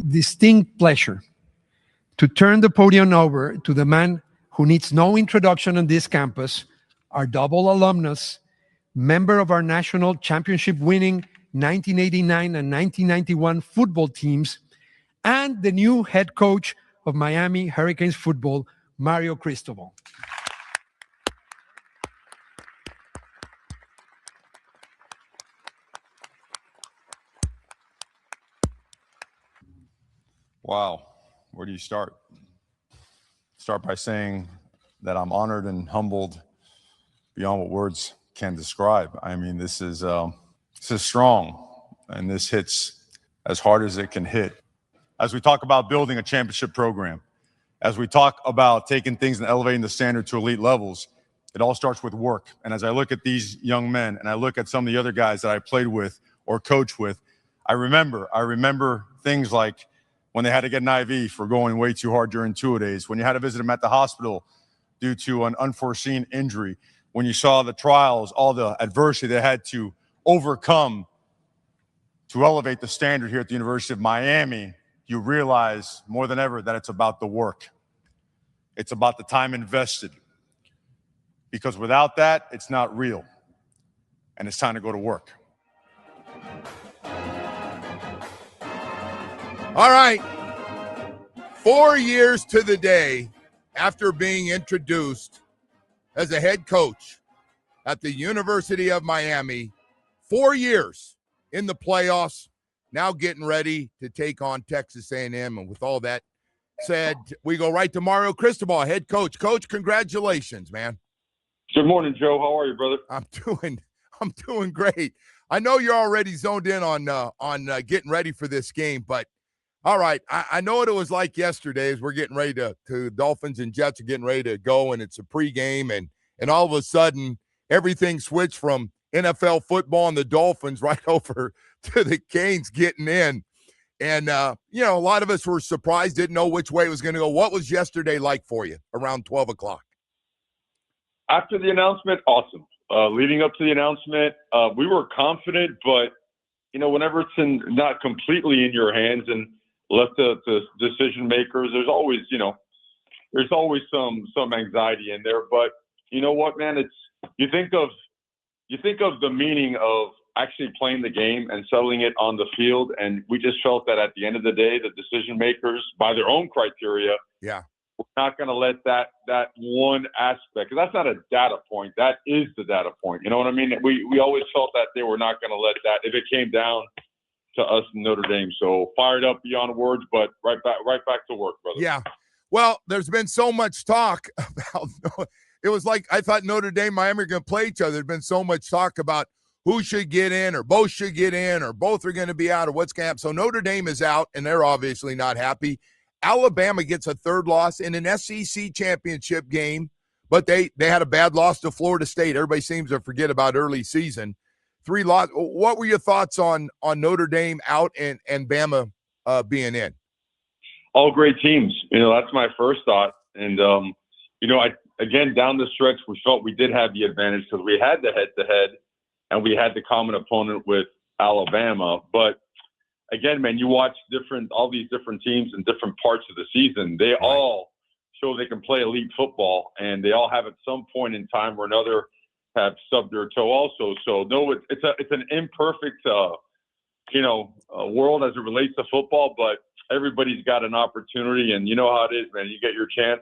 distinct pleasure to turn the podium over to the man who needs no introduction on this campus, our double alumnus, member of our national championship winning 1989 and 1991 football teams, and the new head coach of Miami Hurricanes football, Mario Cristobal. Wow, where do you start? Start by saying that I'm honored and humbled beyond what words can describe. I mean, this is strong, and this hits as hard as it can hit. As we talk about building a championship program, as we talk about taking things and elevating the standard to elite levels, it all starts with work. And as I look at these young men and I look at some of the other guys that I played with or coached with, I remember things like when they had to get an IV for going way too hard during two-a-days, when you had to visit them at the hospital due to an unforeseen injury, when you saw the trials, all the adversity they had to overcome to elevate the standard here at the University of Miami, you realize more than ever that it's about the work. It's about the time invested. Because without that, it's not real. And it's time to go to work. All right. 4 years to the day after being introduced as a head coach at the University of Miami, 4 years in the playoffs, now getting ready to take on Texas A&M. And with all that said, we go right to Mario Cristobal, head coach. Coach, congratulations, man. Good morning, Joe. How are you, brother? I'm doing great. I know you're already zoned in on getting ready for this game, but all right, I know what it was like yesterday as we're getting ready to Dolphins and Jets are getting ready to go, and it's a pregame, and all of a sudden everything switched from NFL football and the Dolphins right over to the Canes getting in. And, a lot of us were surprised, didn't know which way it was going to go. What was yesterday like for you around 12 o'clock? After the announcement, awesome. Leading up to the announcement, we were confident, but, whenever it's not completely in your hands and left to decision makers, there's always some anxiety in there. But you know what, man? You think of the meaning of actually playing the game and settling it on the field, and we just felt that at the end of the day, the decision makers, by their own criteria, we're not going to let that one aspect, because that's not a data point, that is the data point. You know what I mean? We always felt that they were not going to let that, if it came down to us in Notre Dame. So fired up beyond words, but right back to work, brother. Yeah. Well, there's been so much talk about it was like I thought Notre Dame and Miami are going to play each other. There's been so much talk about who should get in or both should get in or both are going to be out or what's going to happen. So Notre Dame is out, and they're obviously not happy. Alabama gets a third loss in an SEC championship game, but they had a bad loss to Florida State. Everybody seems to forget about early season. 3 losses. What were your thoughts on Notre Dame out and Bama being in? All great teams. That's my first thought. And, again, down the stretch, we felt we did have the advantage because we had the head-to-head and we had the common opponent with Alabama. But, again, man, you watch all these different teams in different parts of the season. They all show they can play elite football, and they all have at some point in time or another have stubbed their toe also. So, no, it's an imperfect, world as it relates to football, but everybody's got an opportunity, and you know how it is, man. You get your chance.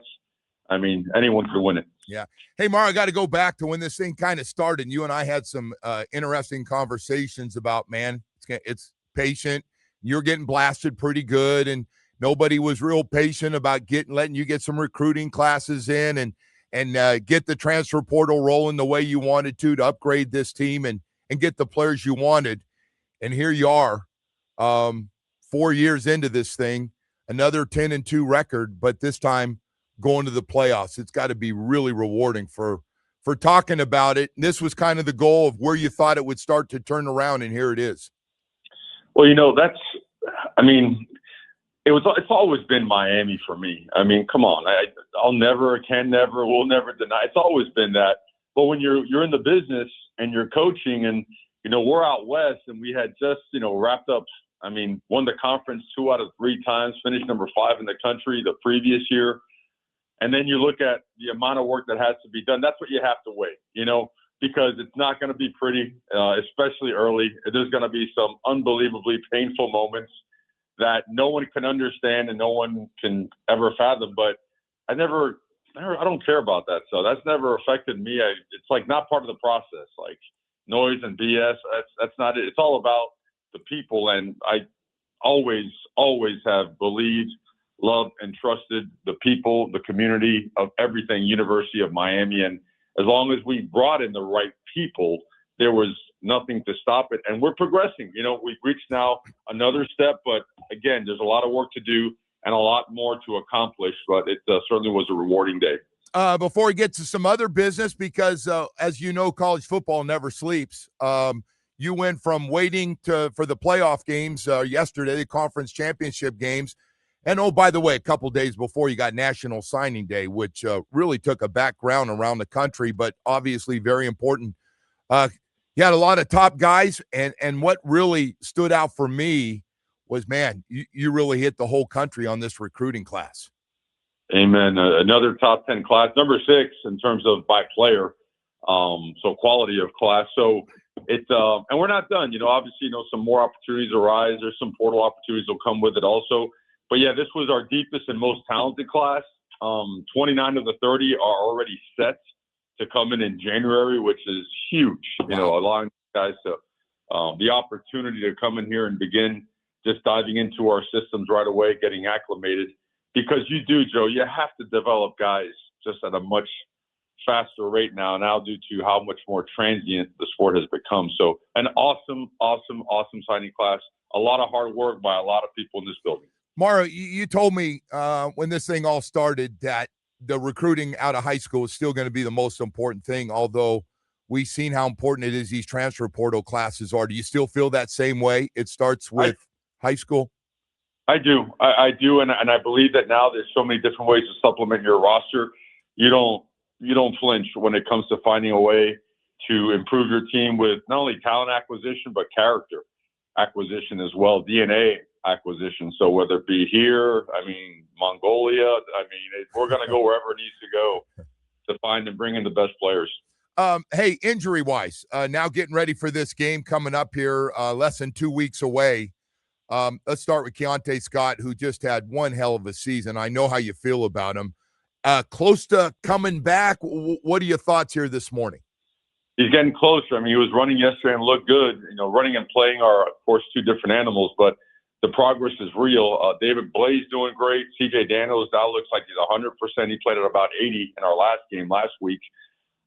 I mean, anyone could win it. Yeah. Hey, Mario, I got to go back to when this thing kind of started. And you and I had some interesting conversations about, man, it's patient. You're getting blasted pretty good, and nobody was real patient about letting you get some recruiting classes in and get the transfer portal rolling the way you wanted to upgrade this team and get the players you wanted. And here you are, 4 years into this thing, another 10-2 record, but this time going to the playoffs. It's got to be really rewarding for talking about it. And this was kind of the goal of where you thought it would start to turn around, and here it is. Well, it's always been Miami for me. I mean, come on. I'll never, can never, will never deny. It's always been that. But when you're in the business and you're coaching and, we're out west and we had just, wrapped up I mean, won the conference 2 out of 3 times, finished number 5 in the country the previous year. And then you look at the amount of work that has to be done. That's what you have to weigh, you know, because it's not going to be pretty, especially early. There's going to be some unbelievably painful moments that no one can understand and no one can ever fathom. But I don't care about that. So that's never affected me. It's like not part of the process, like noise and BS. That's not it. It's all about the people. And I always have believed, loved, and trusted the people, the community of everything University of Miami. And as long as we brought in the right people, there was nothing to stop it. And we're progressing. You know, we've reached now another step, but again, there's a lot of work to do and a lot more to accomplish, but it certainly was a rewarding day. Before we get to some other business, because as you know, college football never sleeps. You went from waiting for the playoff games yesterday, the conference championship games. And, oh, by the way, a couple days before you got National Signing Day, which really took a background around the country, but obviously very important. You had a lot of top guys, and what really stood out for me was, man, you really hit the whole country on this recruiting class. Amen. Another top 10 class, number 6 in terms of by player. So quality of class. So and we're not done. You know, obviously, you know, some more opportunities arise. There's some portal opportunities will come with it also. But yeah, this was our deepest and most talented class. 29 of the 30 are already set to come in January, which is huge. You know, allowing guys to the opportunity to come in here and begin just diving into our systems right away, getting acclimated. Because you do, Joe, you have to develop guys just at a much faster rate now due to how much more transient the sport has become. So an awesome signing class. A lot of hard work by a lot of people in this building. Mario, you told me when this thing all started that the recruiting out of high school is still going to be the most important thing, although we've seen how important it is these transfer portal classes are. Do you still feel that same way? It starts with high school? I do. I do, and I believe that now there's so many different ways to supplement your roster. You don't flinch when it comes to finding a way to improve your team with not only talent acquisition, but character acquisition as well, DNA acquisition. So whether it be here, Mongolia, we're going to go wherever it needs to go to find and bring in the best players. Hey, injury-wise, now getting ready for this game coming up here, less than 2 weeks away. Let's start with Keontae Scott, who just had one hell of a season. I know how you feel about him. Close to coming back. What are your thoughts here this morning? He's getting closer. He was running yesterday and looked good. You know, running and playing are, of course, two different animals, but the progress is real. David Blaze doing great. CJ Daniels now looks like he's 100%. He played at about 80 in our last game last week.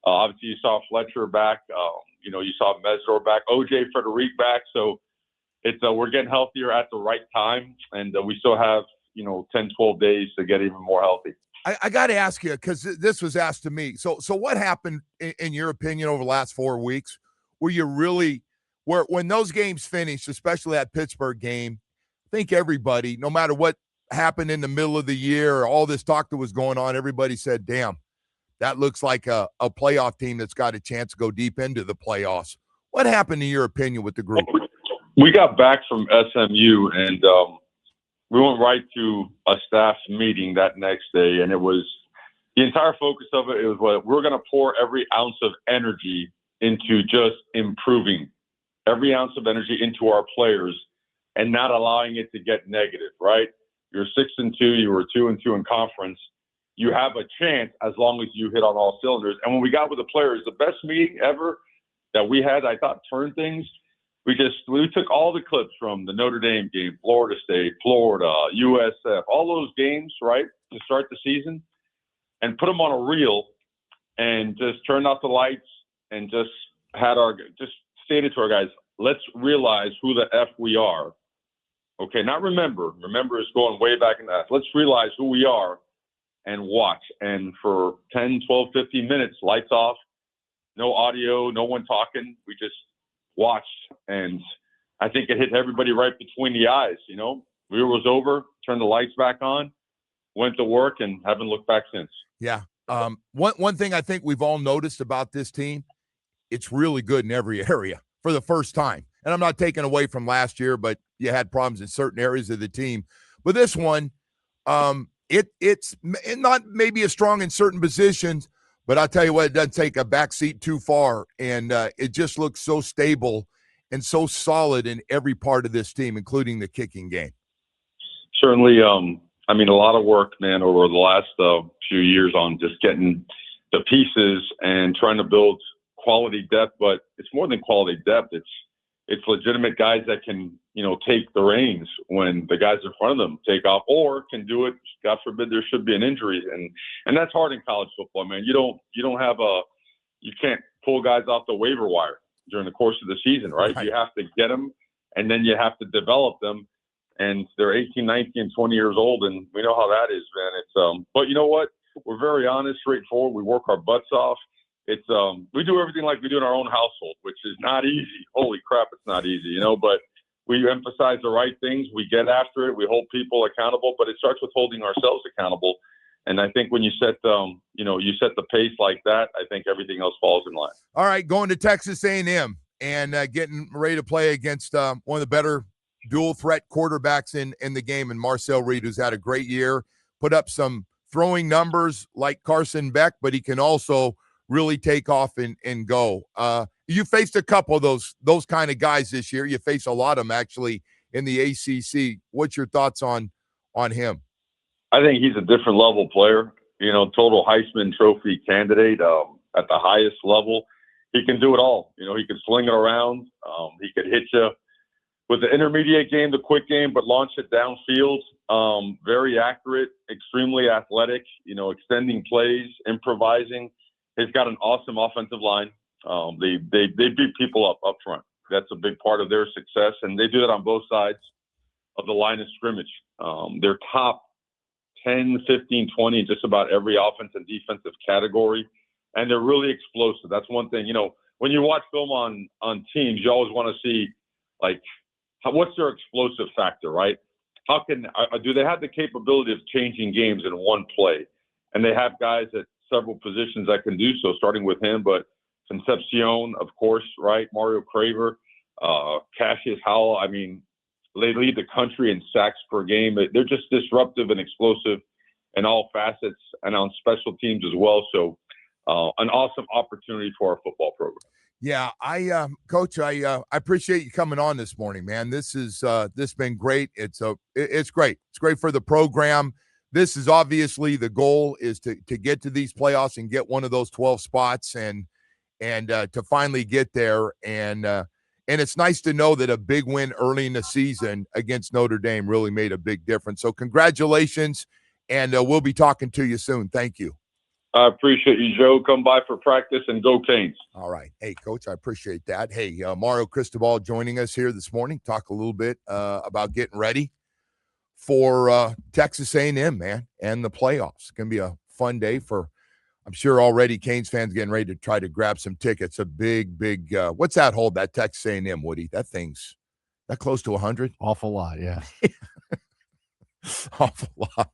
Obviously, you saw Fletcher back. You saw Mesdor back. OJ Frederic back. So it's we're getting healthier at the right time, and we still have 10, 12 days to get even more healthy. I got to ask you, because this was asked to me. So what happened, in your opinion, over the last 4 weeks, when those games finished, especially that Pittsburgh game, I think everybody, no matter what happened in the middle of the year or all this talk that was going on, everybody said, damn, that looks like a playoff team that's got a chance to go deep into the playoffs. What happened, in your opinion, with the group? We got back from SMU, and we went right to a staff meeting that next day, and it was the entire focus of it. It was what we're going to pour every ounce of energy into just improving every ounce of energy into our players and not allowing it to get negative, right? You're 6-2, you were 2-2 in conference. You have a chance as long as you hit on all cylinders. And when we got with the players, the best meeting ever that we had, I thought, turned things. We took all the clips from the Notre Dame game, Florida State, Florida, USF, all those games, right, to start the season, and put them on a reel and just turned off the lights and just stated to our guys, let's realize who the F we are. Okay, not remember. Remember is going way back in the F. Let's realize who we are and watch. And for 10, 12, 15 minutes, lights off, no audio, no one talking. We just watched, and I think it hit everybody right between the eyes. Wheel was over, turned the lights back on, went to work, and haven't looked back since. Yeah. One thing I think we've all noticed about this team, it's really good in every area for the first time. And I'm not taking away from last year, but you had problems in certain areas of the team. But this one, it's not maybe as strong in certain positions, but I'll tell you what, it doesn't take a backseat too far, and it just looks so stable and so solid in every part of this team, including the kicking game. Certainly, I mean, a lot of work, man, over the last few years on just getting the pieces and trying to build quality depth. But it's more than quality depth. It's legitimate guys that can, take the reins when the guys in front of them take off, or can do it. God forbid there should be an injury, and that's hard in college football, man. You can't pull guys off the waiver wire during the course of the season, right? You have to get them, and then you have to develop them. And they're 18, 19, 20 years old, and we know how that is, man. But you know what? We're very honest, straightforward. We work our butts off. We do everything like we do in our own household, which is not easy. Holy crap, it's not easy, but we emphasize the right things. We get after it. We hold people accountable, but it starts with holding ourselves accountable. And I think when you set the pace like that, I think everything else falls in line. All right, going to Texas A&M and getting ready to play against one of the better dual threat quarterbacks in the game, and Marcel Reed, who's had a great year, put up some throwing numbers like Carson Beck, but he can also really take off and go. You faced a couple of those kind of guys this year. You face a lot of them actually in the ACC. What's your thoughts on him? I think he's a different level player, total Heisman Trophy candidate at the highest level. He can do it all. He can sling it around. He could hit you with the intermediate game, the quick game, but launch it downfield. Very accurate, extremely athletic, extending plays, improvising. He's got an awesome offensive line. They beat people up front. That's a big part of their success, and they do that on both sides of the line of scrimmage. They're top 10, 15, 20 in just about every offense and defensive category, and they're really explosive. That's one thing. When you watch film on teams, you always want to see, what's their explosive factor, right? Do they have the capability of changing games in one play? And they have guys at several positions that can do so, starting with him, but Concepcion, of course, right? Mario Craver, Cassius Howell. I mean, they lead the country in sacks per game. They're just disruptive and explosive in all facets and on special teams as well. So an awesome opportunity for our football program. Yeah, Coach, I appreciate you coming on this morning, man. This been great. It's great. It's great for the program. This is obviously the goal is to get to these playoffs and get one of those 12 spots and to finally get there. And it's nice to know that a big win early in the season against Notre Dame really made a big difference. So congratulations, and we'll be talking to you soon. Thank you. I appreciate you, Joe. Come by for practice and go Canes. All right. Hey, Coach, I appreciate that. Hey, Mario Cristobal joining us here this morning. Talk a little bit about getting ready for Texas A&M, man, and the playoffs. It's going to be a fun day I'm sure already Canes fans getting ready to try to grab some tickets. A big, what's that hold, that Texas A&M, Woody? That thing's that close to 100? Awful lot, yeah. Awful lot.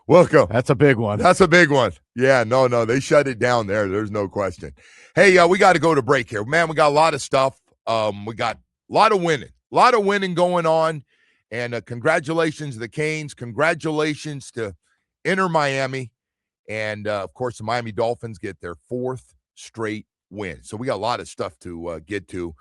Welcome. That's a big one. That's a big one. Yeah, no, they shut it down there. There's no question. Hey, we got to go to break here. Man, we got a lot of stuff. We got a lot of winning going on. And congratulations to the Canes. Congratulations to Inter Miami. And, of course, the Miami Dolphins get their 4th straight win. So we got a lot of stuff to get to.